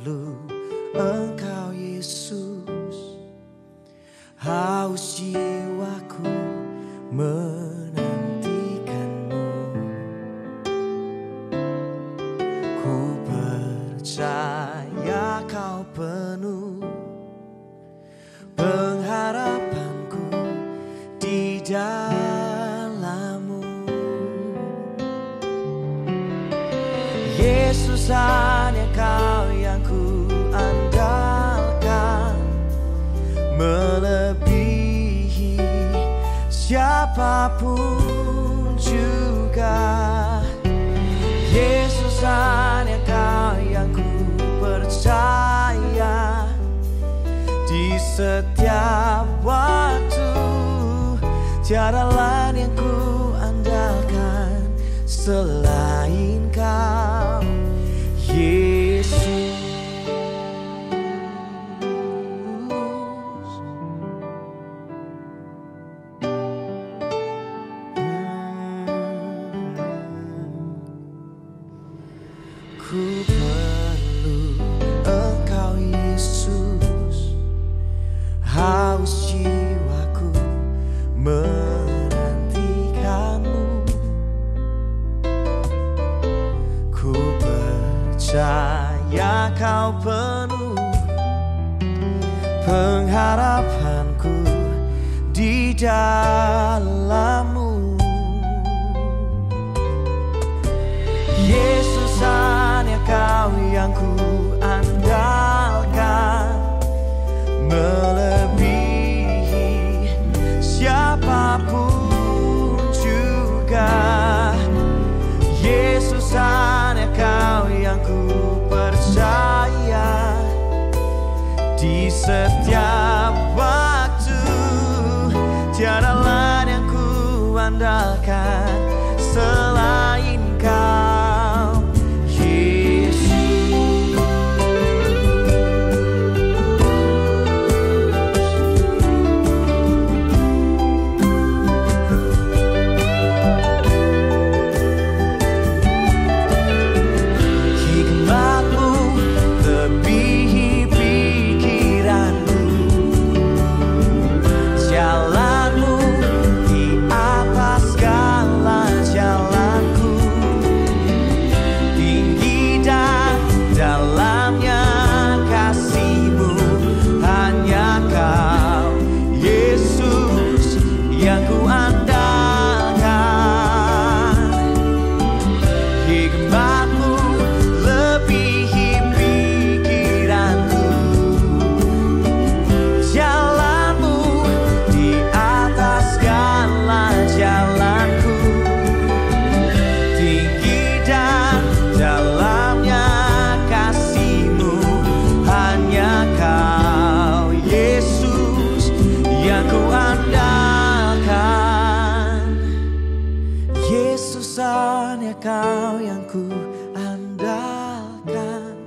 perlu Engkau Yesus. Haus jiwaku menantikan-Mu. Ku percaya Kau penuh pengharapanku di dalam-Mu. Yesus, hanya Kau yang ku andalkan, melebihi siapapun juga. Yesus, hanya Kau yang ku percaya di setiap waktu. Tiada lain yang ku andalkan selain Kau, Yesus. Ku perlu Engkau Yesus. Haus jiwaku menantikan-Mu. Ku percaya Kau penuh pengharapanku di dalam-Mu. Yesus, hanya Kau yang ku andalkan, melebihi siapapun juga. Yesus, hanya Kau yang ku percaya di setiap waktu. Tiada lain yang ku andalkan selain Kau, Yesus. Hikmat-Mu lebihi pikiranku, jalan-Mu di atas segala jalanku. Tinggi dan dalamnya kasih-Mu, hanya Kau Yesus yang ku andalkan. Hikmat-Mu lebihi pikiranku, jalan-Mu di atas segala jalanku. Tinggi dan dalamnya kasih-Mu, hanya Kau Yesus yang ku andalkan. Yesus, hanya Kau yang ku andalkan,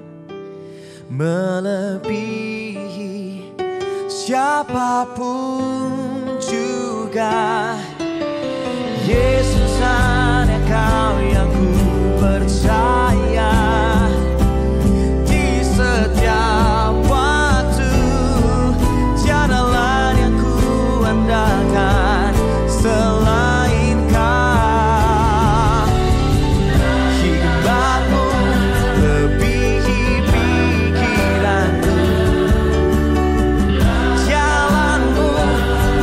melebihi siapapun juga. Yesus, hanya Kau yang ku percaya di setiap waktu. Tiada lain yang ku andalkan selain Kau. Hikmat-Mu lebihi pikiranku, jalan-Mu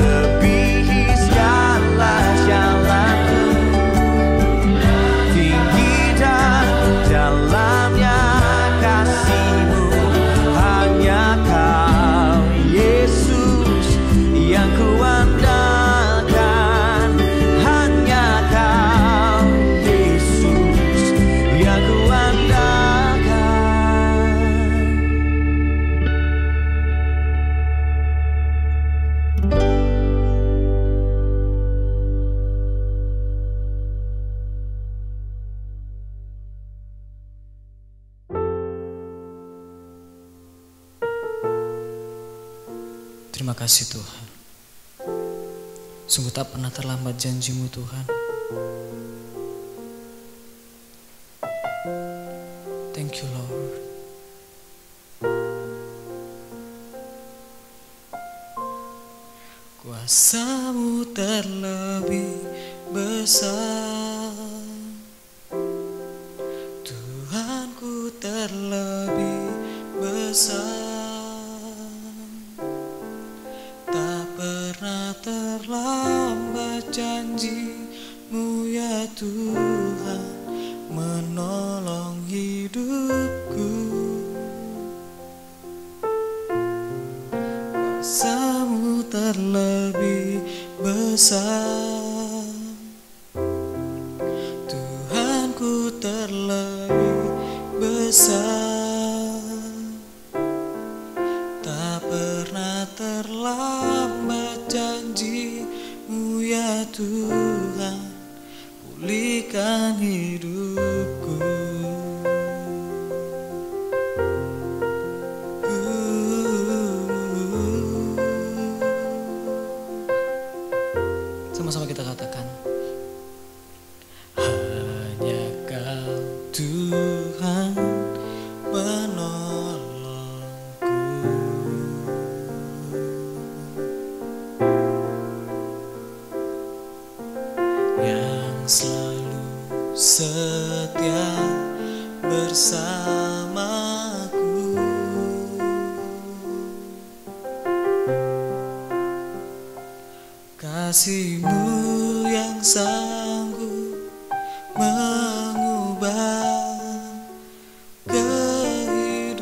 lebihi segala jalanku. Tinggi dan dalamnya kasih-Mu, hanya Kau Yesus yang ku andalkan. Hanya Kau Yesus yang ku andalkan. Terima kasih Tuhan. Sungguh tak pernah terlambat janji-Mu Tuhan. Thank you Lord. Kuasa-Mu terlebih besar, Tuhanku terlebih besar. Tak pernah terlambat janji-Mu ya Tuhan menolong hidupku. Kuasa-Mu terlebih besar, Tuhanku terlebih besar. Tak pernah terlambat janji-Mu ya Tuhan pulihkan hidupku. Sama-sama kita katakan, hanya Kau Tuhan menolongku. Yang selalu setia bersamaku. Kasih-Mu yang sanggup mengubah kehidupanku.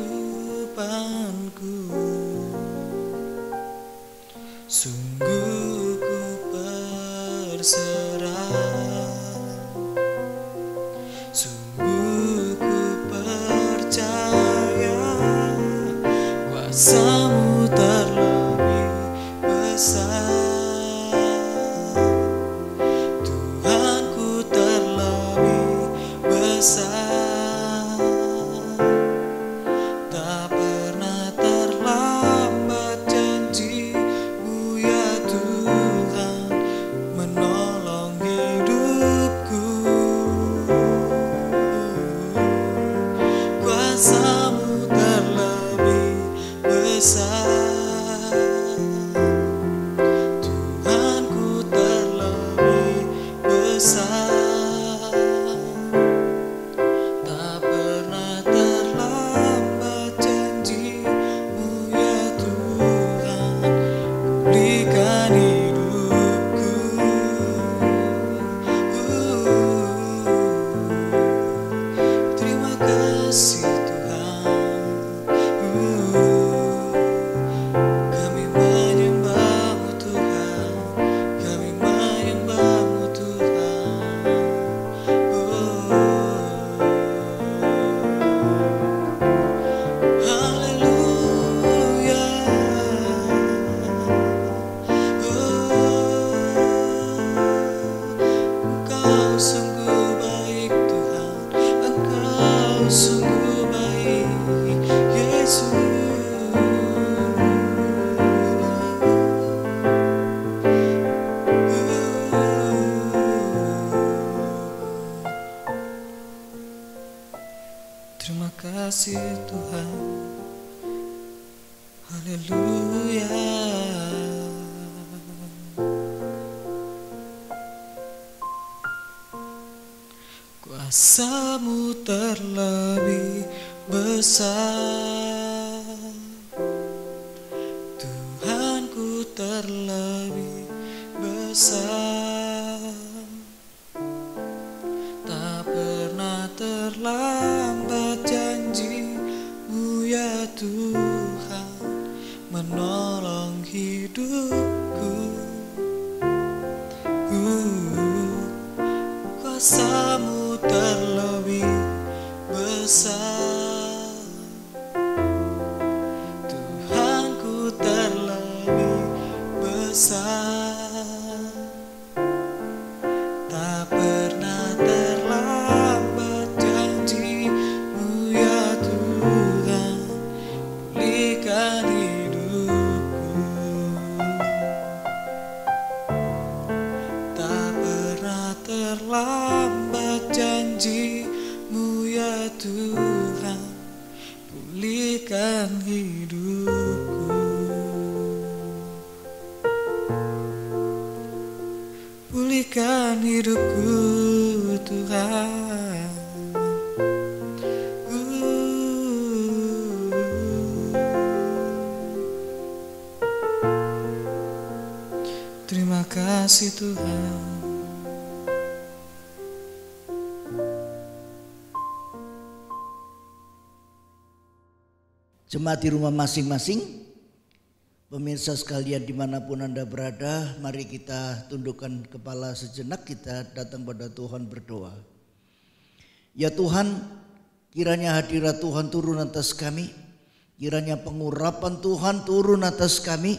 Sungguh ku berserah, sungguh ku percaya. Kuasa-Mu terlebih besar, Tuhanku terlebih besar. Tak pernah terlambat janji-Mu ya Tuhan menolong hidupku. Kuasa-Mu terlebih besar, Tuhanku terlebih besar. Tak pernah terlambat janji-Mu ya Tuhan pulihkan hidupku. Terima kasih Tuhan. Kami menyembah-Mu Tuhan, kami menyembah-Mu Tuhan. Haleluya. Engkau sungguh baik Tuhan, Engkau sungguh baik Yesus. Terima kasih Tuhan. Haleluya. Kuasa-Mu terlebih besar, Tuhanku terlebih besar. Tak pernah terlambat janji-Mu ya Tuhan menolong hidupku. Kuasa-Mu terlebih besar, Tuhanku terlebih besar. Tak pernah terlambat janji-Mu ya Tuhan pulihkan hidupku. Tak pernah terlambat janji-Mu ya Tuhan pulihkan hidupku. hidupku Tuhan. Terima kasih Tuhan. Jemaat di rumah masing-masing, pemirsa sekalian dimanapun Anda berada, mari kita tundukkan kepala sejenak, kita datang pada Tuhan berdoa. Ya Tuhan, kiranya hadirat Tuhan turun atas kami, kiranya pengurapan Tuhan turun atas kami,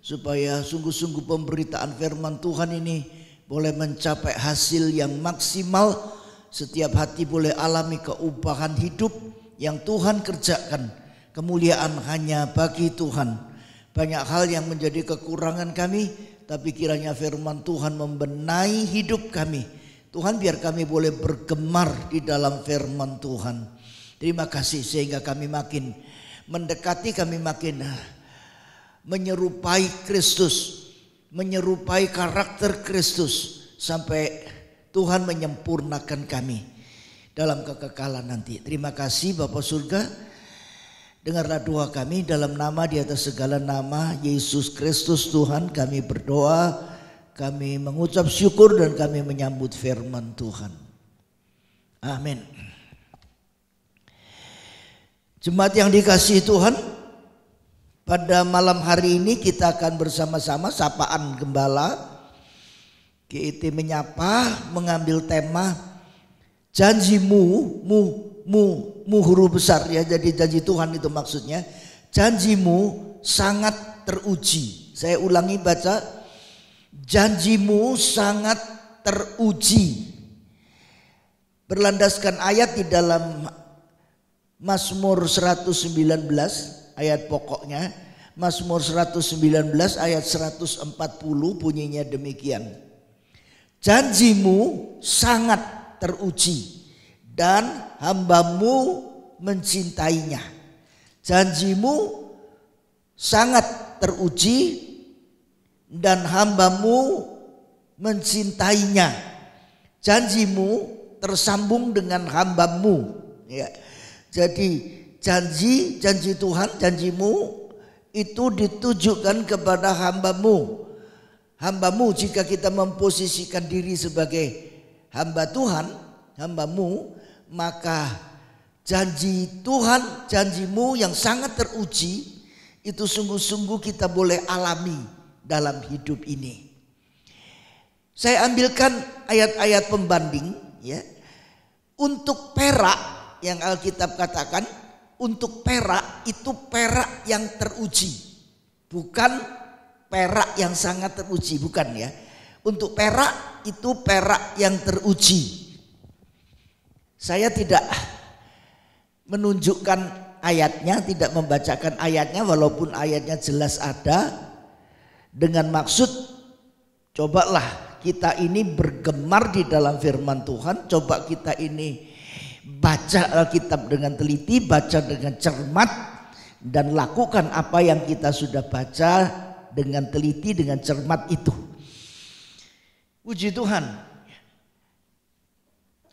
supaya sungguh-sungguh pemberitaan firman Tuhan ini boleh mencapai hasil yang maksimal. Setiap hati boleh alami keubahan hidup yang Tuhan kerjakan. Kemuliaan hanya bagi Tuhan. Banyak hal yang menjadi kekurangan kami, tapi kiranya firman Tuhan membenahi hidup kami. Tuhan, biar kami boleh bergemar di dalam firman Tuhan. Terima kasih sehingga kami makin mendekati, kami makin menyerupai Kristus, menyerupai karakter Kristus, sampai Tuhan menyempurnakan kami dalam kekekalan nanti. Terima kasih Bapa Surga. Dengarlah doa kami dalam nama di atas segala nama Yesus Kristus Tuhan, kami berdoa, kami mengucap syukur dan kami menyambut firman Tuhan. Amin. Jemaat yang dikasihi Tuhan, pada malam hari ini kita akan bersama-sama sapaan gembala. GIT menyapa mengambil tema janjimu, mu huruf besar ya, jadi janji Tuhan itu maksudnya. Janjimu sangat teruji. Saya ulangi baca, janjimu sangat teruji. Berlandaskan ayat di dalam Mazmur 119 ayat pokoknya. Mazmur 119 ayat 140 bunyinya demikian. Janjimu sangat teruji dan hambamu mencintainya. Janjimu sangat teruji dan hambamu mencintainya. Janjimu tersambung dengan hambamu ya. Jadi janji Tuhan, janjimu itu ditujukan kepada hambamu. Hambamu, jika kita memposisikan diri sebagai hamba Tuhan, hambamu, maka janji Tuhan, janjimu yang sangat teruji itu sungguh-sungguh kita boleh alami dalam hidup ini. Saya ambilkan ayat-ayat pembanding ya. Untuk perak yang Alkitab katakan, untuk perak itu perak yang teruji, bukan perak yang sangat teruji, bukan ya. Untuk perak itu perak yang teruji. Saya tidak menunjukkan ayatnya, tidak membacakan ayatnya walaupun ayatnya jelas ada, dengan maksud cobalah kita ini bergemar di dalam firman Tuhan, coba kita ini baca Alkitab dengan teliti, baca dengan cermat, dan lakukan apa yang kita sudah baca dengan teliti, dengan cermat itu. Puji Tuhan.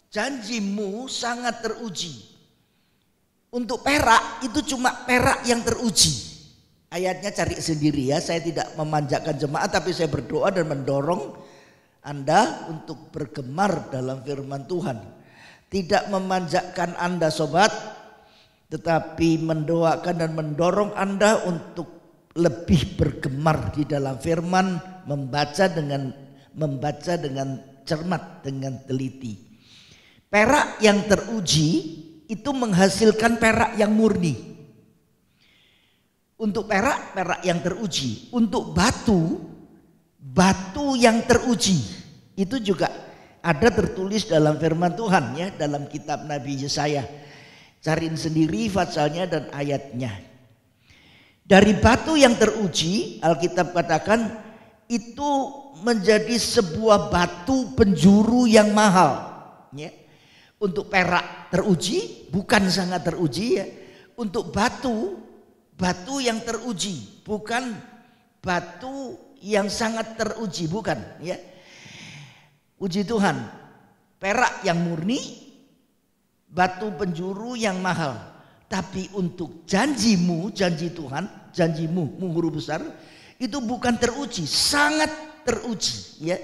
Janjimu sangat teruji. Untuk perak itu cuma perak yang teruji. Ayatnya cari sendiri ya. Saya tidak memanjakan jemaat, tapi saya berdoa dan mendorong Anda untuk bergemar dalam firman Tuhan. Tidak memanjakan Anda sobat, tetapi mendoakan dan mendorong Anda untuk lebih bergemar di dalam firman, membaca dengan cermat, dengan teliti. Perak yang teruji itu menghasilkan perak yang murni. Untuk perak yang teruji. Untuk batu yang teruji. Itu juga ada tertulis dalam firman Tuhan ya, dalam kitab Nabi Yesaya. Cariin sendiri pasalnya dan ayatnya. Dari batu yang teruji, Alkitab katakan itu menjadi sebuah batu penjuru yang mahal. Ya. Untuk perak teruji, bukan sangat teruji ya. Untuk batu yang teruji, bukan batu yang sangat teruji, bukan ya. Puji Tuhan, perak yang murni, batu penjuru yang mahal. Tapi untuk janjimu, janji Tuhan, janjimu huruf besar, itu bukan teruji, sangat teruji, ya.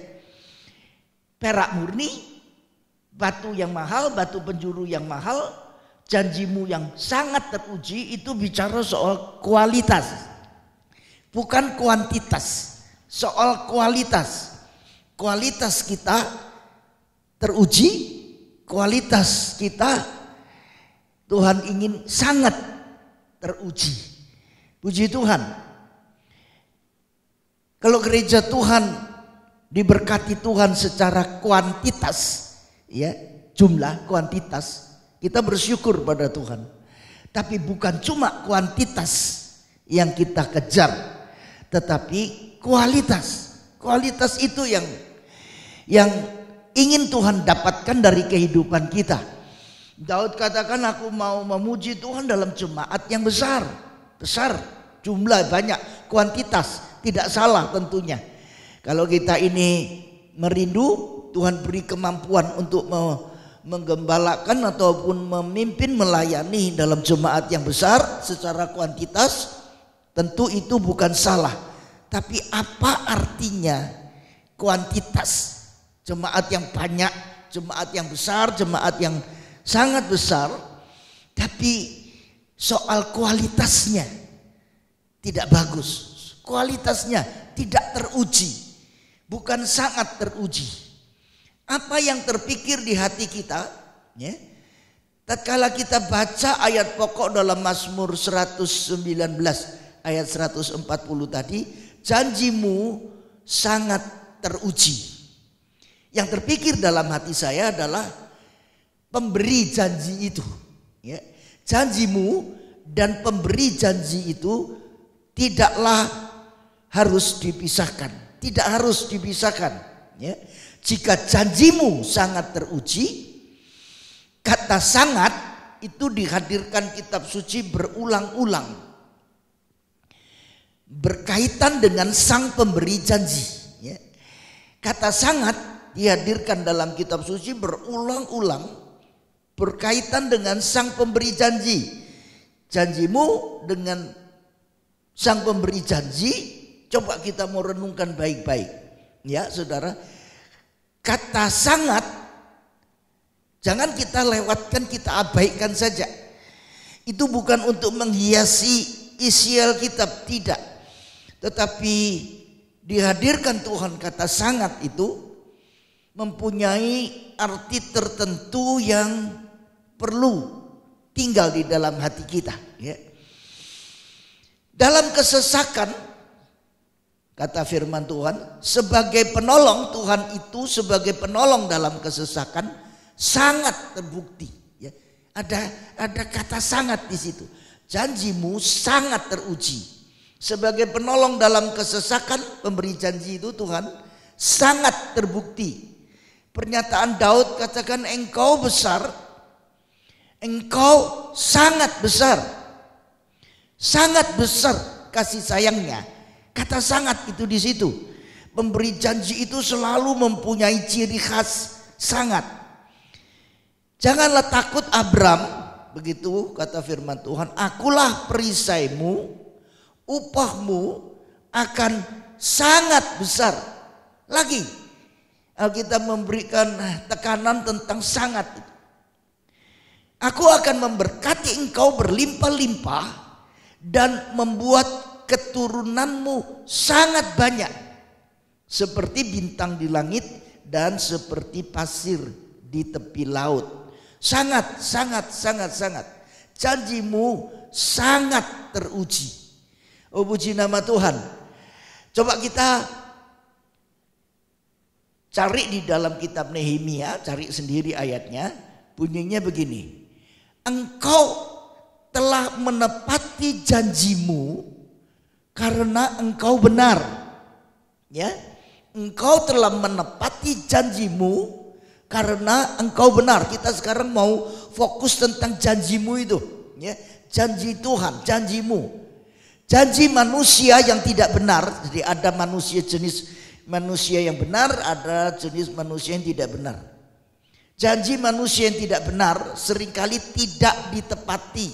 Perak murni, batu yang mahal, batu penjuru yang mahal, janjimu yang sangat teruji, itu bicara soal kualitas, bukan kuantitas, soal kualitas. Kualitas kita teruji, kualitas kita Tuhan ingin sangat teruji. Puji Tuhan. Kalau gereja Tuhan diberkati Tuhan secara kuantitas, ya, jumlah kuantitas, kita bersyukur pada Tuhan. Tapi bukan cuma kuantitas yang kita kejar, tetapi kualitas. Kualitas itu yang ingin Tuhan dapatkan dari kehidupan kita. Daud katakan, aku mau memuji Tuhan dalam jemaat yang besar. Besar, jumlah banyak, kuantitas tidak salah tentunya. Kalau kita ini merindu, Tuhan beri kemampuan untuk menggembalakan ataupun memimpin, melayani dalam jemaat yang besar secara kuantitas, tentu itu bukan salah. Tapi apa artinya kuantitas? Jemaat yang banyak, jemaat yang besar, jemaat yang sangat besar, tapi soal kualitasnya tidak bagus. Kualitasnya tidak teruji, bukan sangat teruji. Apa yang terpikir di hati kita, ya? Tatkala kita baca ayat pokok dalam Mazmur 119 ayat 140 tadi, janjimu sangat teruji. Yang terpikir dalam hati saya adalah pemberi janji itu, ya. Janjimu dan pemberi janji itu tidaklah harus dipisahkan, tidak harus dipisahkan, ya. Jika janjimu sangat teruji, kata sangat itu dihadirkan kitab suci berulang-ulang berkaitan dengan sang pemberi janji, ya. Kata sangat dihadirkan dalam kitab suci berulang-ulang berkaitan dengan sang pemberi janji. Janjimu dengan sang pemberi janji, coba kita mau renungkan baik-baik, ya saudara. Kata sangat jangan kita lewatkan, kita abaikan saja. Itu bukan untuk menghiasi isi Alkitab, tidak. Tetapi dihadirkan Tuhan kata sangat itu mempunyai arti tertentu yang perlu tinggal di dalam hati kita, ya. Dalam kesesakan, kata firman Tuhan, sebagai penolong, Tuhan itu sebagai penolong dalam kesesakan sangat terbukti, ya. Ada kata sangat di situ. Janjimu sangat teruji. Sebagai penolong dalam kesesakan, pemberi janji itu Tuhan sangat terbukti. Pernyataan Daud katakan, engkau besar, engkau sangat besar. Sangat besar kasih sayangnya. Kata sangat itu di situ. Pemberi janji itu selalu mempunyai ciri khas sangat. Janganlah takut Abram, begitu kata firman Tuhan, akulah perisaimu, upahmu akan sangat besar. Lagi Alkitab memberikan tekanan tentang sangat itu. Aku akan memberkati engkau berlimpah-limpah dan membuat keturunanmu sangat banyak seperti bintang di langit dan seperti pasir di tepi laut. Sangat, sangat, sangat, sangat. Janjimu sangat teruji. Oh, puji nama Tuhan. Coba kita cari di dalam kitab Nehemia, cari sendiri ayatnya. Bunyinya begini. Engkau telah menepati janjimu karena engkau benar. Ya, engkau telah menepati janjimu karena engkau benar. Kita sekarang mau fokus tentang janjimu itu, ya. Janji Tuhan, janjimu. Janji manusia yang tidak benar. Jadi ada manusia jenis manusia yang benar, ada jenis manusia yang tidak benar. Janji manusia yang tidak benar seringkali tidak ditepati,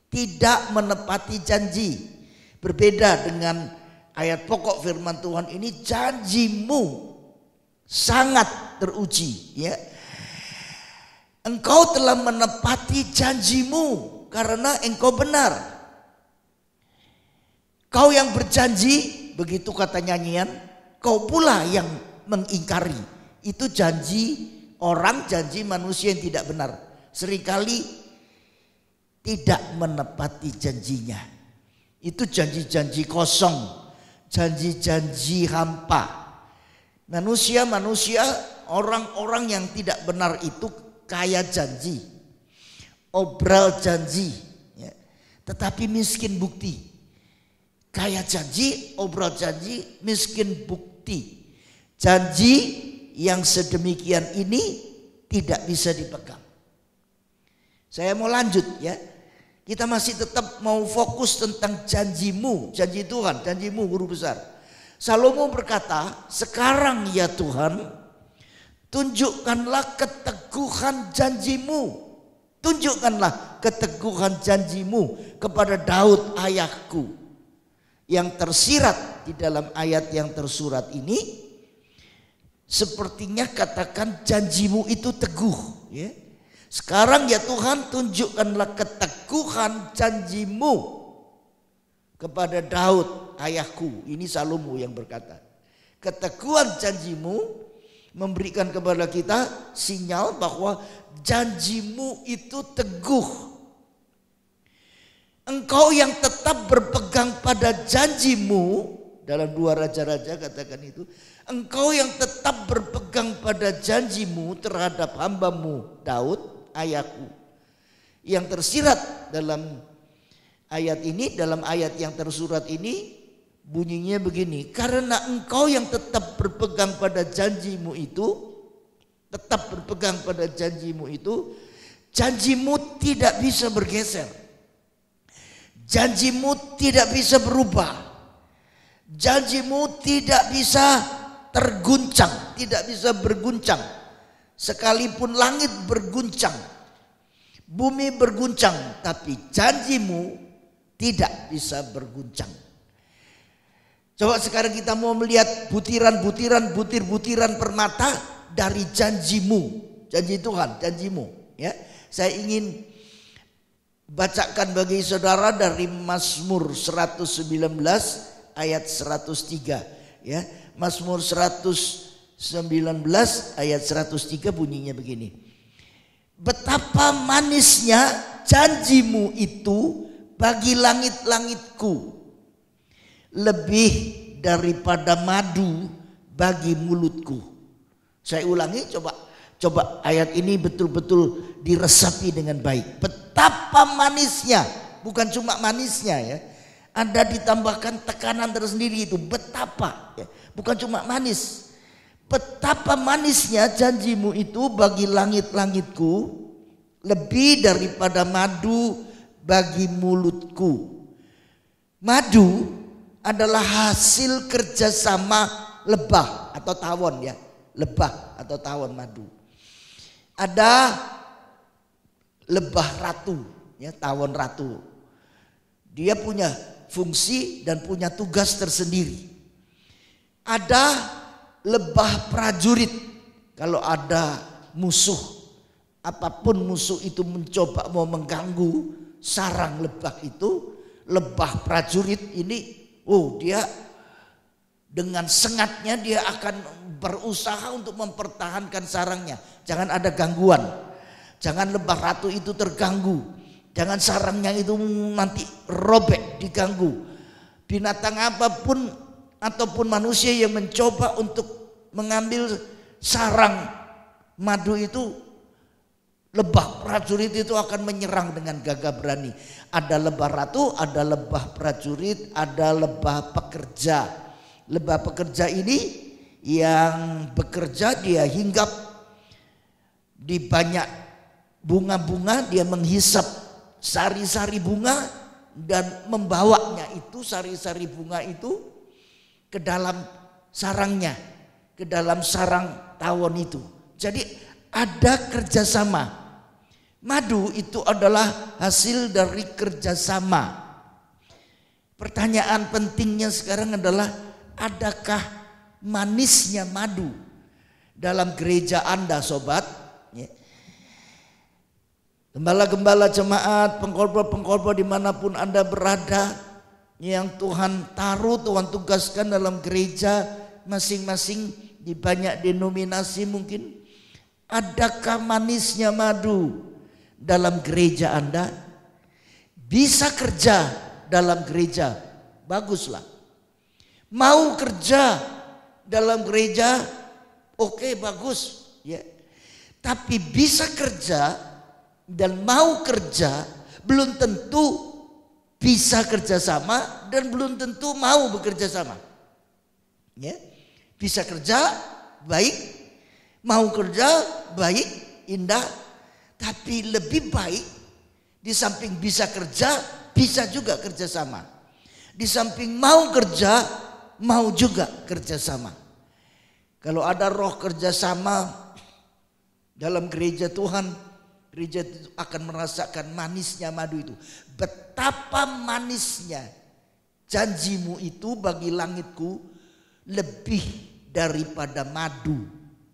tidak menepati janji. Berbeda dengan ayat pokok firman Tuhan ini, janjimu sangat teruji, ya. Engkau telah menepati janjimu karena engkau benar. Kau yang berjanji, begitu kata nyanyian, kau pula yang mengingkari. Itu janji orang, janji manusia yang tidak benar. Seringkali tidak menepati janjinya. Itu janji-janji kosong, janji-janji hampa. Manusia, orang-orang yang tidak benar itu kaya janji, obral janji, ya. Tetapi miskin bukti. Kaya janji, obral janji, miskin bukti. Janji yang sedemikian ini tidak bisa dipegang. Saya mau lanjut, ya. Kita masih tetap mau fokus tentang janjimu, janji Tuhan, janjimu guru besar. Salomo berkata, sekarang ya Tuhan, tunjukkanlah keteguhan janjimu. Tunjukkanlah keteguhan janjimu kepada Daud ayahku. Yang tersirat di dalam ayat yang tersurat ini, sepertinya katakan janjimu itu teguh, ya. Sekarang ya Tuhan, tunjukkanlah keteguhan janjimu kepada Daud ayahku. Ini Salomo yang berkata. Keteguhan janjimu memberikan kepada kita sinyal bahwa janjimu itu teguh. Engkau yang tetap berpegang pada janjimu, dalam 2 Raja-Raja katakan itu, engkau yang tetap berpegang pada janjimu terhadap hambamu Daud ayahku. Yang tersirat dalam ayat ini, dalam ayat yang tersurat ini bunyinya begini, karena engkau yang tetap berpegang pada janjimu itu, tetap berpegang pada janjimu itu, janjimu tidak bisa bergeser. Janjimu tidak bisa berubah. Janjimu tidak bisa terguncang, tidak bisa berguncang. Sekalipun langit berguncang, bumi berguncang, tapi janjimu tidak bisa berguncang. Coba sekarang kita mau melihat butiran-butiran, butir-butiran permata dari janjimu, janji Tuhan, janjimu. Ya, saya ingin bacakan bagi saudara dari Mazmur 119 ayat 103. Ya, Mazmur 119 ayat 103 bunyinya begini. Betapa manisnya janjimu itu bagi langit-langitku, lebih daripada madu bagi mulutku. Saya ulangi, coba ayat ini betul-betul diresapi dengan baik. Betapa manisnya, bukan cuma manisnya ya. Ada ditambahkan tekanan tersendiri itu, betapa ya. Bukan cuma manis. Betapa manisnya janjimu itu bagi langit-langitku, lebih daripada madu bagi mulutku. Madu adalah hasil kerjasama lebah atau tawon ya. Lebah atau tawon madu. Ada lebah ratu ya, tawon ratu. Dia punya fungsi dan punya tugas tersendiri. Ada lebah prajurit. Kalau ada musuh, apapun musuh itu mencoba mau mengganggu sarang lebah itu, lebah prajurit ini, dia dengan sengatnya dia akan berusaha untuk mempertahankan sarangnya. Jangan ada gangguan. Jangan lebah ratu itu terganggu. Jangan sarangnya itu nanti robek, diganggu. Binatang apapun ataupun manusia yang mencoba untuk mengambil sarang madu itu, lebah prajurit itu akan menyerang dengan gagah berani. Ada lebah ratu, ada lebah prajurit, ada lebah pekerja. Lebah pekerja ini yang bekerja, dia hinggap di banyak bunga-bunga, dia menghisap sari-sari bunga dan membawanya itu, sari-sari bunga itu ke dalam sarangnya ke dalam sarang tawon itu. Jadi ada kerjasama. Madu itu adalah hasil dari kerjasama. Pertanyaan pentingnya sekarang adalah, adakah manisnya madu dalam gereja Anda, sobat? Gembala-gembala jemaat, pengkhotbah-pengkhotbah dimanapun Anda berada, yang Tuhan taruh, Tuhan tugaskan dalam gereja masing-masing di banyak denominasi mungkin. Adakah manisnya madu dalam gereja Anda? Bisa kerja dalam gereja, baguslah. Mau kerja dalam gereja, oke, bagus, ya. Tapi bisa kerja dan mau kerja belum tentu bisa kerjasama dan belum tentu mau bekerja sama. Ya, bisa kerja baik, mau kerja baik, indah, tapi lebih baik di samping bisa kerja, bisa juga kerjasama. Di samping mau kerja, mau juga kerjasama. Kalau ada roh kerjasama dalam gereja Tuhan, gereja itu akan merasakan manisnya madu itu. Betapa manisnya janjimu itu bagi langitku lebih daripada madu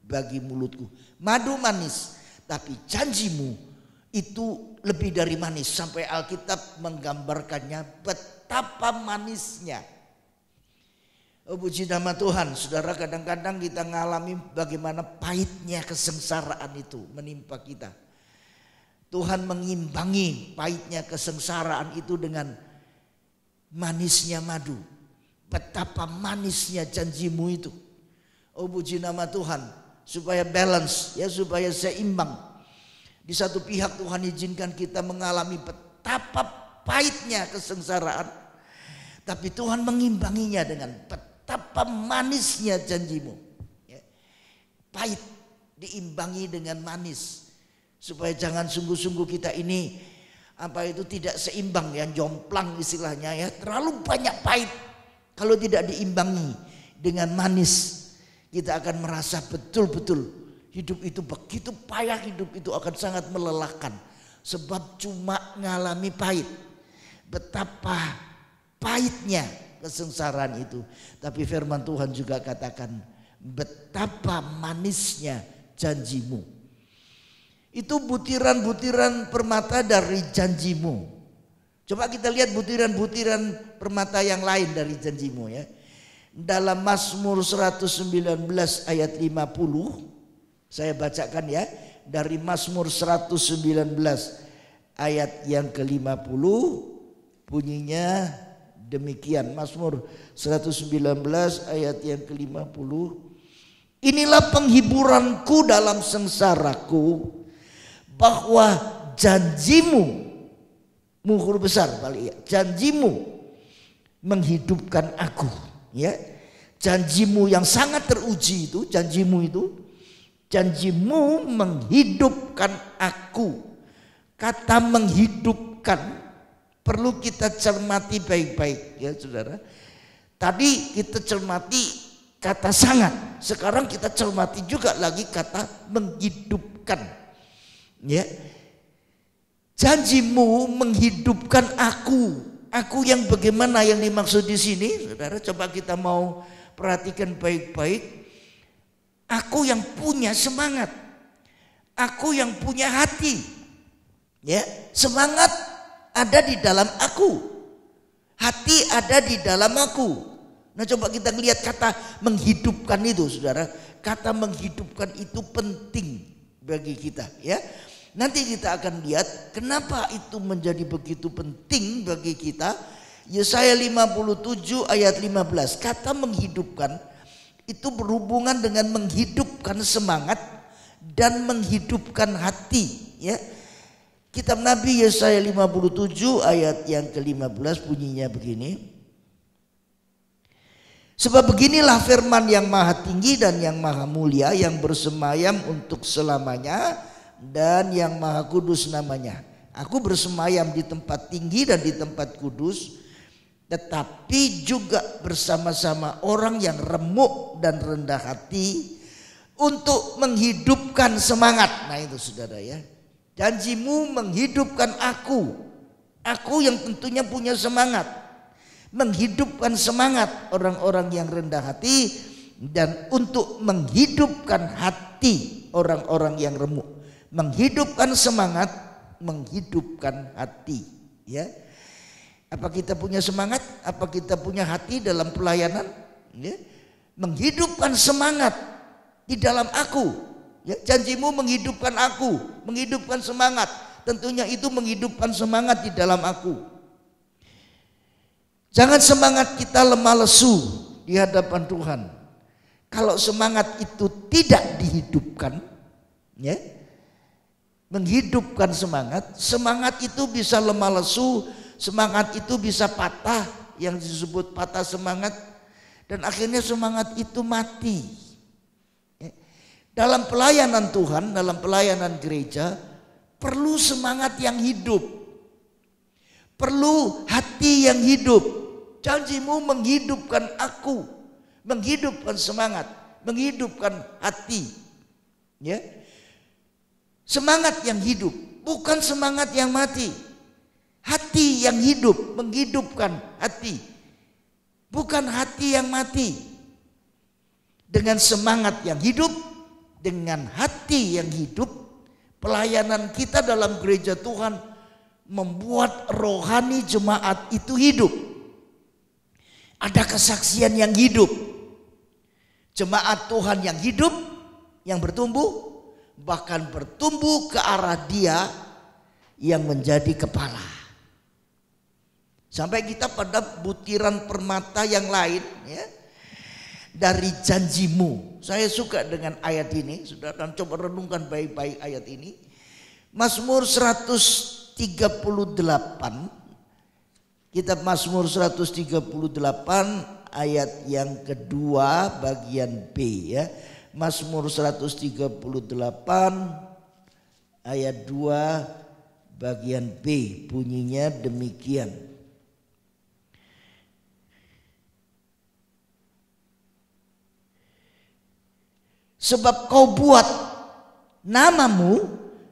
bagi mulutku. Madu manis, tapi janjimu itu lebih dari manis. Sampai Alkitab menggambarkannya betapa manisnya. Oh, puji nama Tuhan. Saudara, kadang-kadang kita mengalami bagaimana pahitnya kesengsaraan itu menimpa kita. Tuhan mengimbangi pahitnya kesengsaraan itu dengan manisnya madu. Betapa manisnya janjimu itu. Oh, puji nama Tuhan. Supaya balance, ya, supaya seimbang. Di satu pihak Tuhan izinkan kita mengalami betapa pahitnya kesengsaraan. Tapi Tuhan mengimbanginya dengan betapa manisnya janjimu. Ya. Pahit diimbangi dengan manis. Supaya jangan sungguh-sungguh kita ini tidak seimbang, yang jomplang istilahnya, ya. Terlalu banyak pahit. Kalau tidak diimbangi dengan manis, kita akan merasa betul-betul hidup itu begitu payah, hidup itu akan sangat melelahkan. Sebab cuma ngalami pahit. Betapa pahitnya kesengsaraan itu. Tapi firman Tuhan juga katakan betapa manisnya janjimu. Itu butiran-butiran permata dari janjimu. Coba kita lihat butiran-butiran permata yang lain dari janjimu, ya. Dalam Mazmur 119 ayat 50, saya bacakan, ya. Dari Mazmur 119 ayat yang ke-50 bunyinya demikian. Mazmur 119 ayat yang ke-50. Inilah penghiburanku dalam sengsaraku, bahwa janjimu, huruf besar paling, ya, janjimu menghidupkan aku, ya. Janjimu yang sangat teruji itu, janjimu menghidupkan aku. Kata menghidupkan perlu kita cermati baik-baik, ya saudara. Tadi kita cermati kata sangat, sekarang kita cermati juga lagi kata menghidupkan. Ya, janjimu menghidupkan aku. Aku yang bagaimana yang dimaksud di sini, saudara? Coba kita mau perhatikan baik-baik. Aku yang punya semangat, aku yang punya hati. Ya, semangat ada di dalam aku, hati ada di dalam aku. Nah, coba kita lihat kata menghidupkan itu, saudara. Kata menghidupkan itu penting bagi kita, ya. Nanti kita akan lihat kenapa itu menjadi begitu penting bagi kita. Yesaya 57 ayat 15. Kata menghidupkan itu berhubungan dengan menghidupkan semangat dan menghidupkan hati, ya. Kitab Nabi Yesaya 57 ayat yang ke-15 bunyinya begini. Sebab beginilah firman yang maha tinggi dan yang maha mulia, yang bersemayam untuk selamanya dan yang maha kudus namanya. Aku bersemayam di tempat tinggi dan di tempat kudus, tetapi juga bersama-sama orang yang remuk dan rendah hati untuk menghidupkan semangat. Nah itu saudara ya. Janjimu menghidupkan aku yang tentunya punya semangat. Menghidupkan semangat orang-orang yang rendah hati dan untuk menghidupkan hati orang-orang yang remuk. Menghidupkan semangat, menghidupkan hati, ya. Apa kita punya semangat? Apa kita punya hati dalam pelayanan? Ya. Menghidupkan semangat di dalam aku. Ya, janjimu menghidupkan aku, menghidupkan semangat. Tentunya itu menghidupkan semangat di dalam aku. Jangan semangat kita lemah lesu di hadapan Tuhan. Kalau semangat itu tidak dihidupkan, ya, menghidupkan semangat, semangat itu bisa lemah lesu, semangat itu bisa patah, yang disebut patah semangat, dan akhirnya semangat itu mati. Dalam pelayanan Tuhan, dalam pelayanan gereja, perlu semangat yang hidup, perlu hati yang hidup. Janjimu menghidupkan aku, menghidupkan semangat, menghidupkan hati, ya. Semangat yang hidup, bukan semangat yang mati. Hati yang hidup, menghidupkan hati, bukan hati yang mati. Dengan semangat yang hidup, dengan hati yang hidup, pelayanan kita dalam gereja Tuhan membuat rohani jemaat itu hidup. Ada kesaksian yang hidup. Jemaat Tuhan yang hidup, yang bertumbuh, bahkan bertumbuh ke arah Dia yang menjadi kepala. Sampai kita pada butiran permata yang lain, ya, dari janjimu. Saya suka dengan ayat ini, saudara, dan coba renungkan baik-baik ayat ini. Mazmur 138, kitab Mazmur 138 ayat yang kedua bagian B, ya. Mazmur 138 ayat 2 bagian B, bunyinya demikian. Sebab kau buat namamu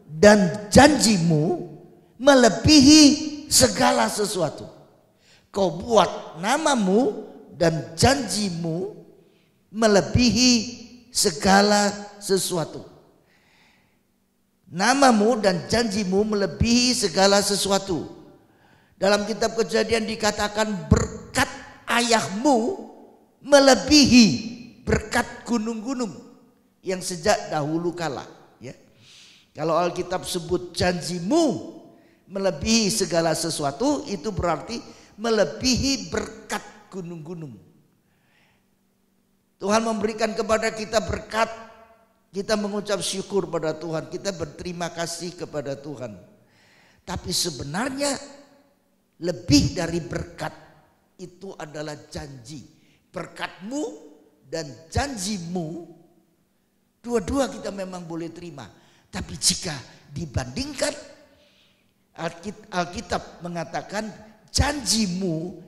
dan janjimu melebihi segala sesuatu. Kau buat namamu dan janjimu melebihi segala sesuatu. Namamu dan janjimu melebihi segala sesuatu. Dalam kitab Kejadian dikatakan berkat ayahmu melebihi berkat gunung-gunung yang sejak dahulu kala, ya. Kalau Alkitab sebut janjimu melebihi segala sesuatu, itu berarti melebihi berkat gunung-gunung. Tuhan memberikan kepada kita berkat, kita mengucap syukur pada Tuhan, kita berterima kasih kepada Tuhan. Tapi sebenarnya lebih dari berkat itu adalah janji. Berkatmu dan janjimu, dua-dua kita memang boleh terima. Tapi jika dibandingkan, Alkitab mengatakan janjimu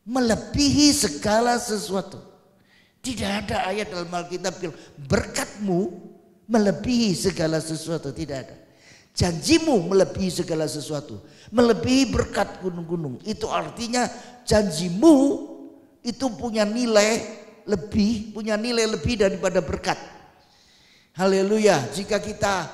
melebihi segala sesuatu. Tidak ada ayat dalam Alkitab berkatmu melebihi segala sesuatu, tidak ada. Janjimu melebihi segala sesuatu, melebihi berkat gunung-gunung. Itu artinya janjimu itu punya nilai lebih daripada berkat. Haleluya. Jika kita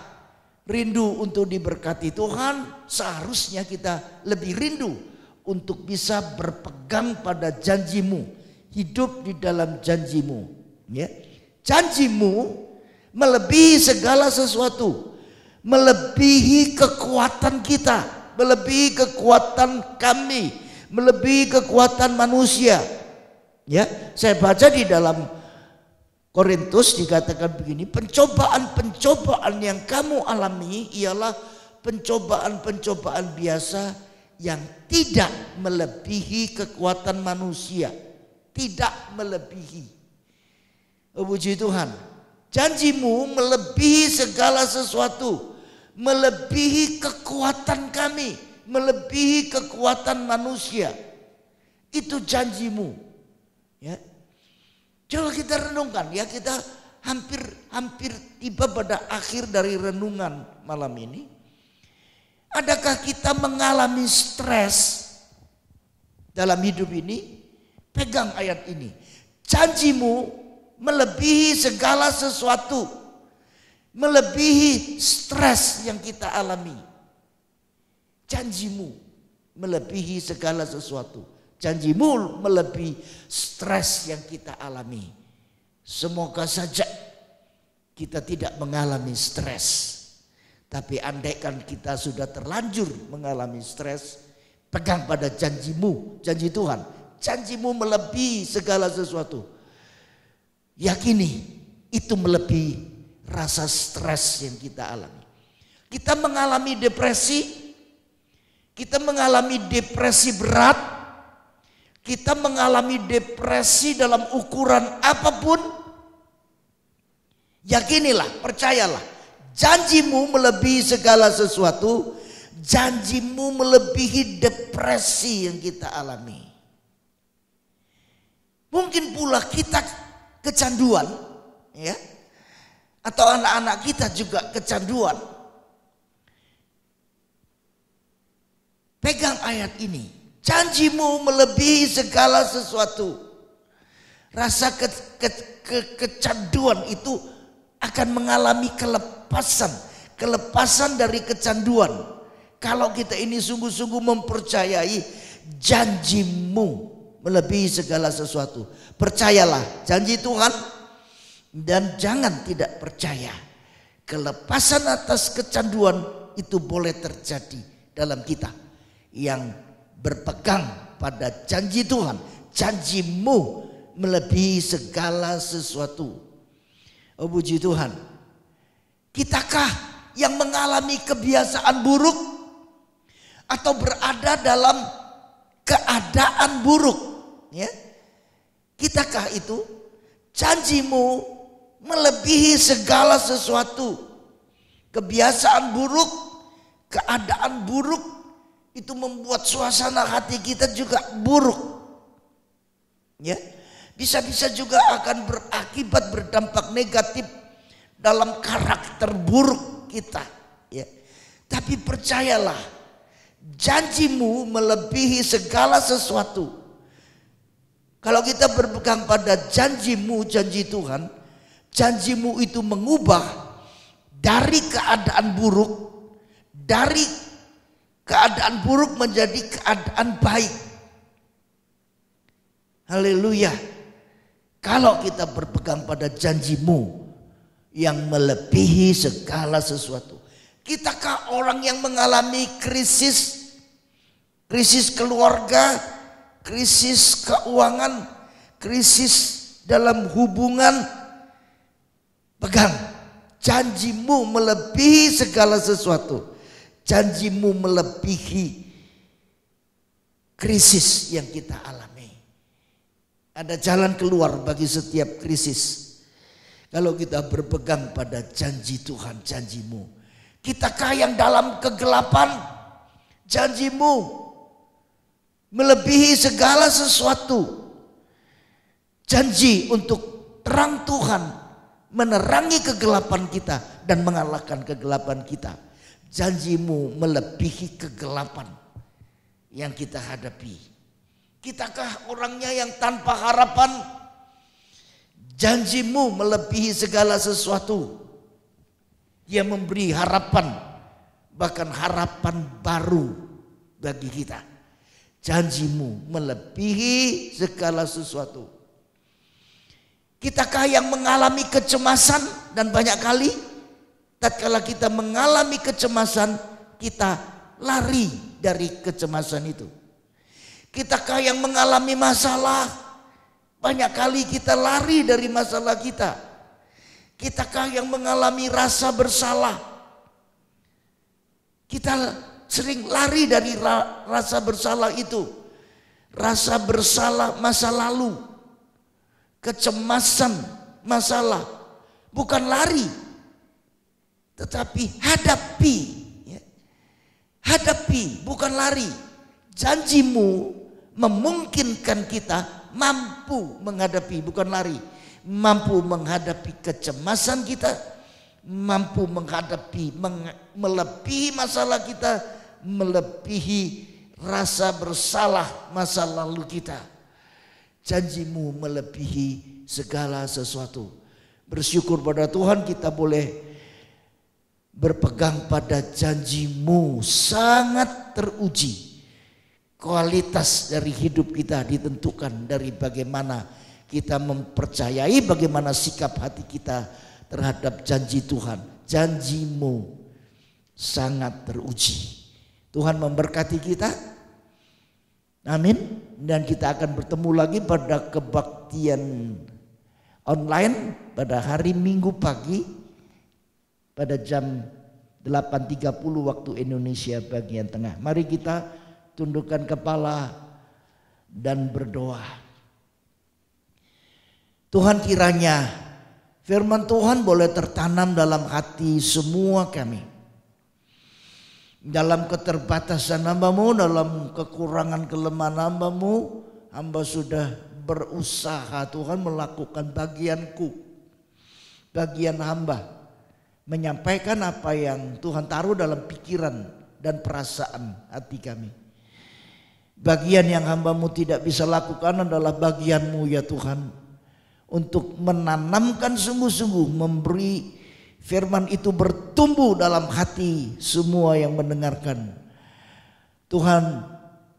rindu untuk diberkati Tuhan, seharusnya kita lebih rindu untuk bisa berpegang pada janjimu, hidup di dalam janjimu, ya. Janjimu melebihi segala sesuatu, melebihi kekuatan kita, melebihi kekuatan kami, melebihi kekuatan manusia, ya. Saya baca di dalam Korintus dikatakan begini, pencobaan-pencobaan yang kamu alami ialah pencobaan-pencobaan biasa yang tidak melebihi kekuatan manusia. Tidak melebihi. Oh, puji Tuhan. Janjimu melebihi segala sesuatu, melebihi kekuatan kami, melebihi kekuatan manusia. Itu janjimu. Ya. Coba kita renungkan ya, kita hampir tiba pada akhir dari renungan malam ini. Adakah kita mengalami stres dalam hidup ini? Pegang ayat ini. Janjimu melebihi segala sesuatu. Melebihi stres yang kita alami. Janjimu melebihi segala sesuatu. Janjimu melebihi stres yang kita alami. Semoga saja kita tidak mengalami stres. Tapi andaikan kita sudah terlanjur mengalami stres, pegang pada janjimu, janji Tuhan. Janjimu melebihi segala sesuatu. Yakini itu melebihi rasa stres yang kita alami. Kita mengalami depresi, kita mengalami depresi berat, kita mengalami depresi dalam ukuran apapun. Yakinilah, percayalah. Janjimu melebihi segala sesuatu. Janjimu melebihi depresi yang kita alami. Mungkin pula kita kecanduan, ya, atau anak-anak kita juga kecanduan. Pegang ayat ini. Janjimu melebihi segala sesuatu. Rasa kecanduan itu akan mengalami kelepasan dari kecanduan. Kalau kita ini sungguh-sungguh mempercayai janjimu melebihi segala sesuatu. Percayalah janji Tuhan dan jangan tidak percaya. Kelepasan atas kecanduan itu boleh terjadi dalam kita yang berpegang pada janji Tuhan. Janjimu melebihi segala sesuatu. Oh puji Tuhan. Kitakah yang mengalami kebiasaan buruk atau berada dalam keadaan buruk? Ya. Kitakah itu? Janjimu melebihi segala sesuatu. Kebiasaan buruk, keadaan buruk itu membuat suasana hati kita juga buruk. Ya. Bisa-bisa juga akan berakibat berdampak negatif dalam karakter buruk kita. Ya. Tapi percayalah, janjimu melebihi segala sesuatu. Kalau kita berpegang pada janjimu, janji Tuhan, janjimu itu mengubah dari keadaan buruk, dari keadaan buruk menjadi keadaan baik. Haleluya. Kalau kita berpegang pada janjimu yang melebihi segala sesuatu. Kitakah orang yang mengalami krisis keluarga, krisis keuangan, krisis dalam hubungan? Pegang, janjimu melebihi segala sesuatu. Janjimu melebihi krisis yang kita alami. Ada jalan keluar bagi setiap krisis. Kalau kita berpegang pada janji Tuhan, janjimu. Kitakah yang dalam kegelapan, janjimu melebihi segala sesuatu. Janji untuk terang Tuhan menerangi kegelapan kita dan mengalahkan kegelapan kita. Janjimu melebihi kegelapan yang kita hadapi. Kitakah orangnya yang tanpa harapan? Janjimu melebihi segala sesuatu. Dia memberi harapan, bahkan harapan baru bagi kita. Janjimu melebihi segala sesuatu. Kitakah yang mengalami kecemasan? Dan banyak kali tatkala kita mengalami kecemasan, kita lari dari kecemasan itu. Kitakah yang mengalami masalah? Banyak kali kita lari dari masalah kita. Kitakah yang mengalami rasa bersalah? Kita sering lari dari rasa bersalah itu. Rasa bersalah masa lalu. Kecemasan masalah. Bukan lari, tetapi hadapi. Hadapi, bukan lari. Janjimu memungkinkan kita mampu menghadapi, bukan lari, mampu menghadapi kecemasan kita, mampu menghadapi, melebihi masalah kita, melebihi rasa bersalah masa lalu kita. Janjimu melebihi segala sesuatu. Bersyukur pada Tuhan kita boleh berpegang pada janjimu, sangat teruji. Kualitas dari hidup kita ditentukan dari bagaimana kita mempercayai, bagaimana sikap hati kita terhadap janji Tuhan. Janjimu sangat teruji. Tuhan memberkati kita. Amin. Dan kita akan bertemu lagi pada kebaktian online pada hari Minggu pagi pada jam 8.30 waktu Indonesia bagian tengah. Mari kita tundukkan kepala dan berdoa. Tuhan, kiranya firman Tuhan boleh tertanam dalam hati semua kami. Dalam keterbatasan hamba-Mu, dalam kekurangan kelemahan hamba-Mu, hamba sudah berusaha Tuhan melakukan bagianku, bagian hamba, menyampaikan apa yang Tuhan taruh dalam pikiran dan perasaan hati kami. Bagian yang hamba-Mu tidak bisa lakukan adalah bagian-Mu ya Tuhan, untuk menanamkan sungguh-sungguh, memberi firman itu bertumbuh dalam hati semua yang mendengarkan. Tuhan,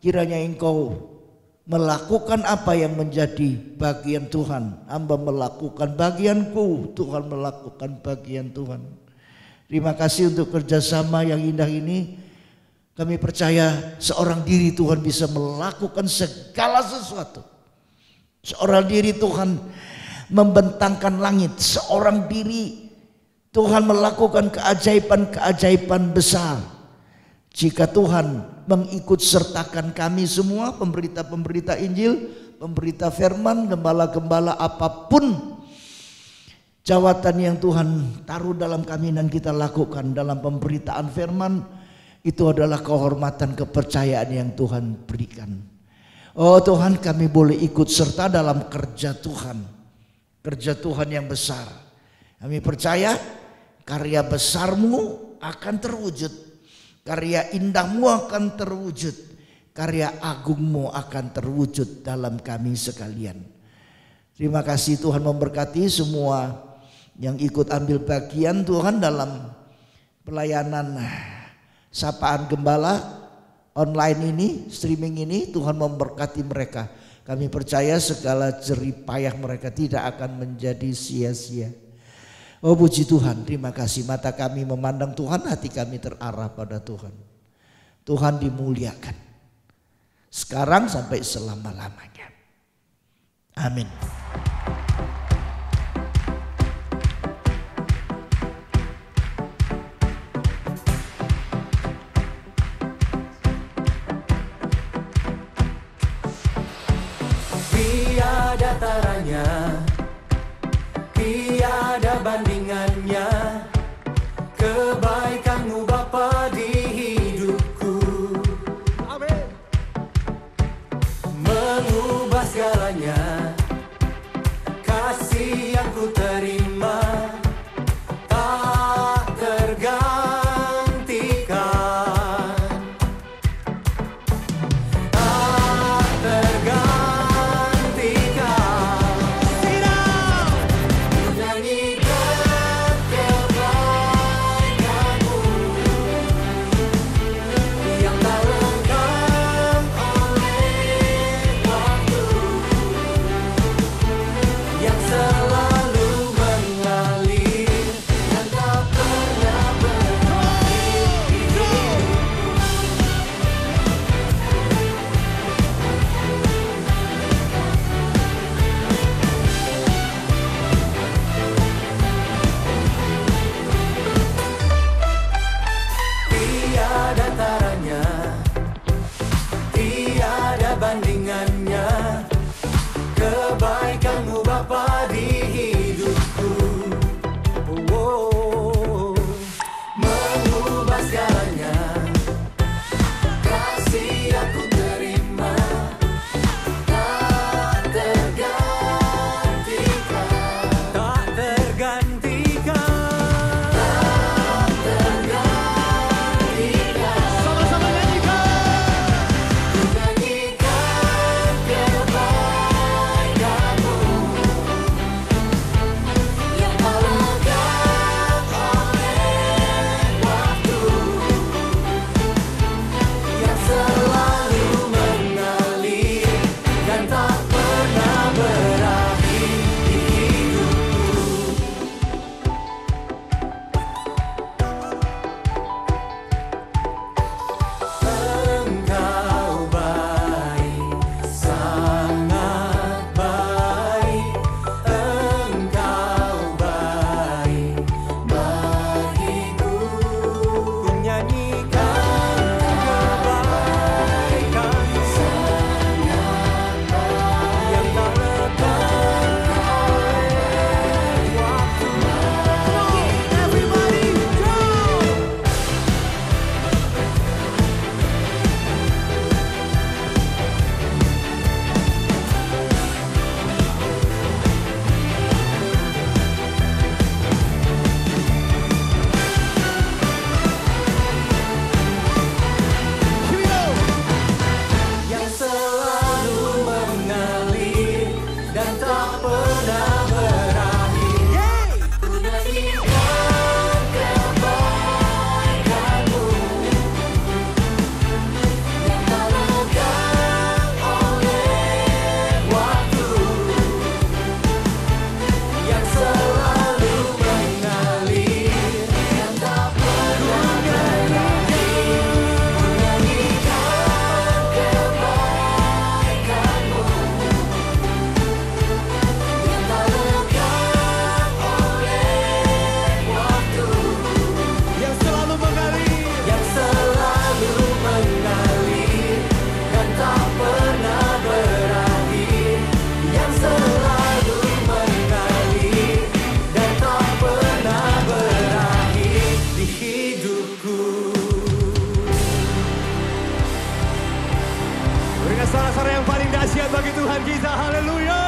kiranya Engkau melakukan apa yang menjadi bagian Tuhan. Hamba melakukan bagianku, Tuhan melakukan bagian Tuhan. Terima kasih untuk kerjasama yang indah ini. Kami percaya seorang diri Tuhan bisa melakukan segala sesuatu. Seorang diri Tuhan membentangkan langit. Seorang diri Tuhan melakukan keajaiban-keajaiban besar. Jika Tuhan mengikut sertakan kami semua, pemberita-pemberita Injil, pemberita firman, gembala-gembala apapun jawatan yang Tuhan taruh dalam kami dan kita lakukan dalam pemberitaan firman, itu adalah kehormatan, kepercayaan yang Tuhan berikan. Oh Tuhan, kami boleh ikut serta dalam kerja Tuhan, kerja Tuhan yang besar. Kami percaya karya besar-Mu akan terwujud, karya indah-Mu akan terwujud, karya agung-Mu akan terwujud dalam kami sekalian. Terima kasih Tuhan, memberkati semua yang ikut ambil bagian Tuhan dalam pelayanan sapaan gembala online ini, streaming ini. Tuhan memberkati mereka. Kami percaya segala jerih payah mereka tidak akan menjadi sia-sia. Oh puji Tuhan, terima kasih. Mata kami memandang Tuhan, hati kami terarah pada Tuhan. Tuhan dimuliakan sekarang sampai selama-lamanya. Amin. Tiada taranya, tiada bandingannya, kebaikan-Mu Bapa di hidupku. Amin. Mengubah segalanya, kasih yang ku terima tak tergantikan, tak tergantikan. Tuhan kita. Haleluya.